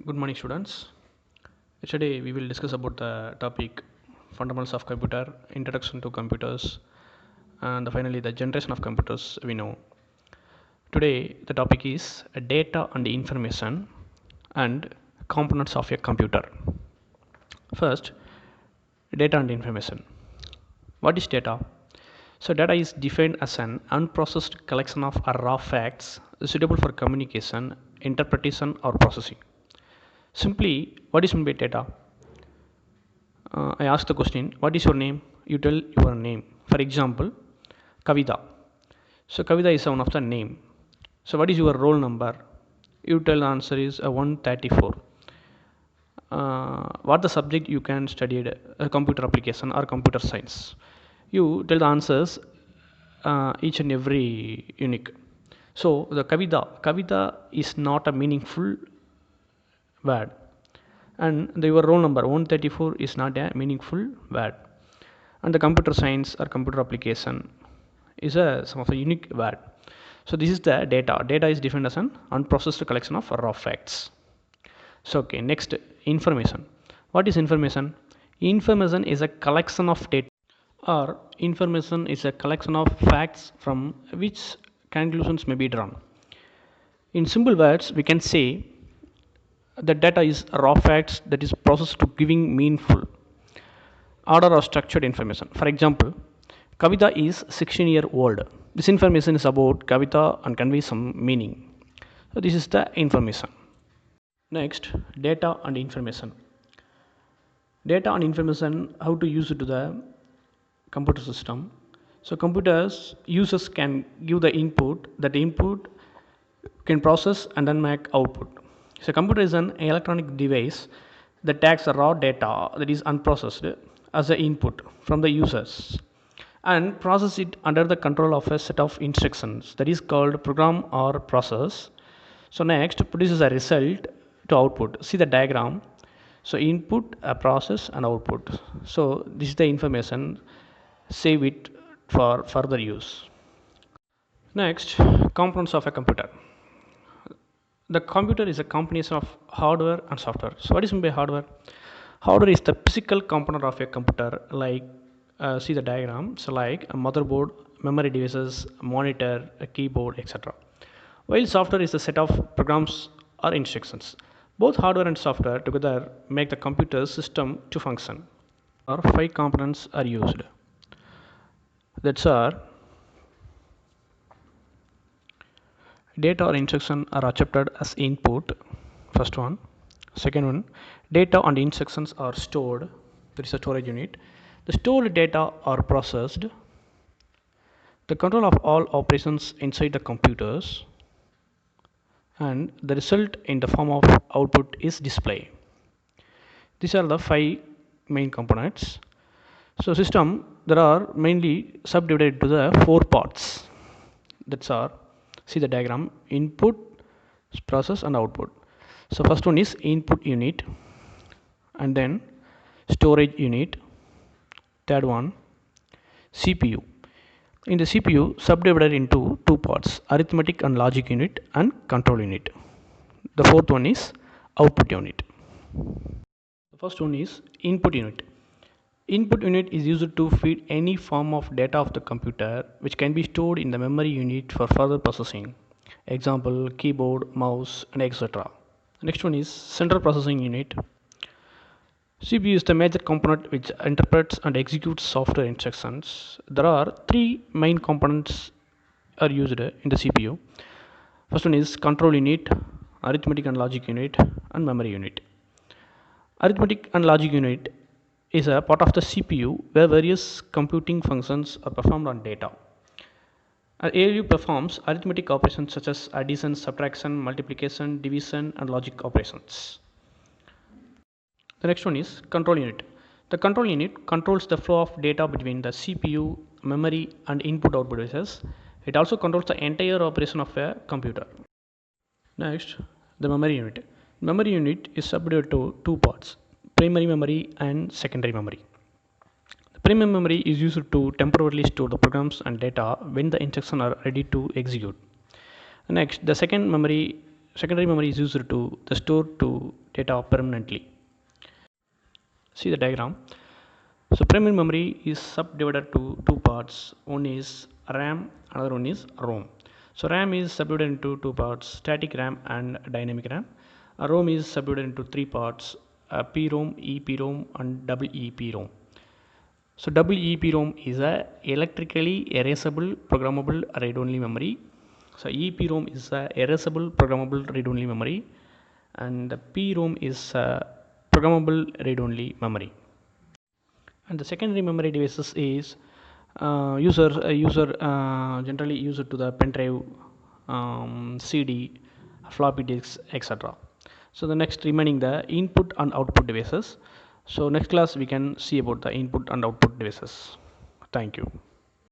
Good morning, students. Today we will discuss about the topic fundamentals of computer, introduction to computers, and finally the generation of computers we know. Today the topic is data and information and components of a computer. First, data and information. What is data? So data is defined as an unprocessed collection of raw facts suitable for communication, interpretation, or processing. Simply, what is meant by data? I ask the question, what is your name? You tell your name. For example, Kavita. So Kavita is one of the name. So what is your roll number? You tell the answer is 134. What the subject you can study a computer application or computer science? You tell the answers each and every unique. So the Kavita is not a meaningful word, and your roll number 134 is not a meaningful word, and the computer science or computer application is some of the unique word. So this is the data is defined as an unprocessed collection of raw facts. So okay, next, information. What is information? Information is a collection of data, or information is a collection of facts from which conclusions may be drawn. In simple words, we can say the data is raw facts that is processed to giving meaningful order or structured information. For example, Kavita is 16-year-old. This information is about Kavita and conveys some meaning. So this is the information. Next, data and information. Data and information, how to use it to the computer system. So computers users can give the input, that the input can process and then make output. So computer is an electronic device that takes the raw data that is unprocessed as the input from the users and process it under the control of a set of instructions that is called program or process. So next, produces a result to output. See the diagram. So input, a process, and output. So this is the information. Save it for further use. Next, components of a computer. The computer is a combination of hardware and software. So what is meant by hardware? Hardware is the physical component of a computer, like see the diagram. So like a motherboard, memory devices, monitor, a keyboard, etc. While software is a set of programs or instructions. Both hardware and software together make the computer system to function. Or 5 components are used. That's are data or instruction are accepted as input. First one. Second one, data and instructions are stored. There is a storage unit. The stored data are processed. The control of all operations inside the computers, and the result in the form of output is displayed. These are the 5 main components. So system, there are mainly subdivided to the 4 parts. That's are, see the diagram, input, process, and output. So first one is input unit, and then storage unit. Third one, CPU. In the CPU, subdivided into 2 parts, arithmetic and logic unit and control unit. The fourth one is output unit. The first one is input unit. Input unit is used to feed any form of data of the computer which can be stored in the memory unit for further processing. Example, keyboard, mouse, and etc. Next one is central processing unit. CPU is the major component which interprets and executes software instructions. There are 3 main components are used in the CPU. First one is control unit, arithmetic and logic unit, and memory unit. Arithmetic and logic unit is a part of the CPU where various computing functions are performed on data. ALU performs arithmetic operations such as addition, subtraction, multiplication, division, and logic operations. The next one is control unit. The control unit controls the flow of data between the CPU, memory, and input-output devices. It also controls the entire operation of a computer. Next, the memory unit. Memory unit is subdivided to 2 parts, primary memory and secondary memory. The primary memory is used to temporarily store the programs and data when the instructions are ready to execute. Next, the secondary memory is used to store to data permanently. See the diagram. So primary memory is subdivided to two parts. One is RAM, another one is ROM. So RAM is subdivided into two parts, static RAM and dynamic RAM. ROM is subdivided into three parts, PROM, EPROM and double EPROM. So double EPROM is a electrically erasable programmable read-only memory. So EPROM is a erasable programmable read-only memory, and the PROM is a programmable read-only memory. And the secondary memory devices is user generally used to the pen drive, CD, floppy disks, etc. So the next remaining the input and output devices. So next class we can see about the input and output devices. Thank you.